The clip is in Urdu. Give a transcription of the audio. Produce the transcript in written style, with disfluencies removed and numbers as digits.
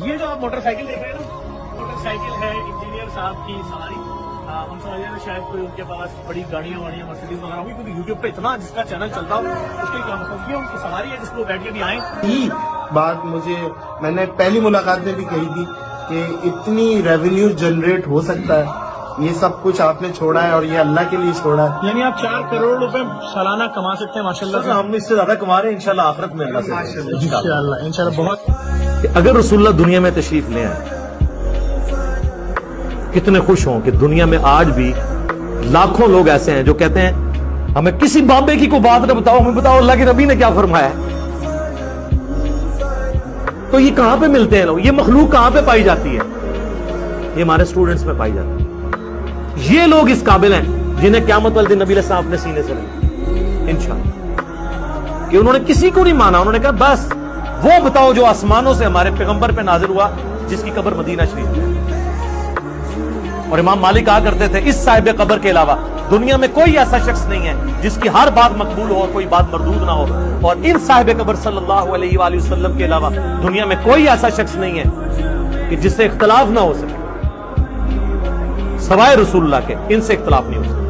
یہ جو آپ موٹر سائیکل دیکھ رہے ہیں نا، موٹر سائیکل ہے انجینئر صاحب کی سواری۔ ہم سمجھ رہے ہیں شاید کوئی ان کے پاس بڑی گاڑیاں واڑیاں مرسیڈیز وغیرہ ہوگی، کیونکہ یوٹیوب پہ اتنا جس کا چینل چلتا ہو اس کے کیا مطلب یہ ان کی سواری ہے جس کو بیٹھ کے بھی آئیں۔ بات میں نے پہلی ملاقات میں بھی کہی تھی کہ اتنی ریونیو جنریٹ ہو سکتا ہے، یہ سب کچھ آپ نے چھوڑا ہے اور یہ اللہ کے لیے چھوڑا ہے۔ یعنی آپ 4 کروڑ روپے سالانہ کما سکتے ہیں ماشاءاللہ سے۔ ہم اس سے زیادہ کما رہے ہیں انشاءاللہ آخرت میں اللہ سے انشاءاللہ انشاءاللہ بہت۔ کہ اگر رسول اللہ دنیا میں تشریف لے آئے، کتنے خوش ہوں کہ دنیا میں آج بھی لاکھوں لوگ ایسے ہیں جو کہتے ہیں ہمیں کسی بابے کی کوئی بات نہ بتاؤ، ہمیں بتاؤ اللہ کے نبی نے کیا فرمایا ہے۔ تو یہ کہاں پہ ملتے ہیں لوگ، یہ مخلوق کہاں پہ پائی جاتی ہے؟ یہ ہمارے سٹوڈنٹس میں پائی جاتی ہے۔ یہ لوگ اس قابل ہیں جنہیں قیامت والے دن نبی علیہ السلام اپنے سینے سے لیں انشاءاللہ، کہ انہوں نے کسی کو نہیں مانا، انہوں نے کہا بس وہ بتاؤ جو آسمانوں سے ہمارے پیغمبر پہ نازل ہوا جس کی قبر مدینہ شریف ہے۔ اور امام مالک کہا کرتے تھے اس صاحب قبر کے علاوہ دنیا میں کوئی ایسا شخص نہیں ہے جس کی ہر بات مقبول ہو اور کوئی بات مردود نہ ہو، اور ان صاحب قبر صلی اللہ علیہ وآلہ وسلم کے علاوہ دنیا میں کوئی ایسا شخص نہیں ہے کہ جس سے اختلاف نہ ہو سکے، سوائے رسول اللہ کے ان سے اختلاف نہیں ہو سکتا۔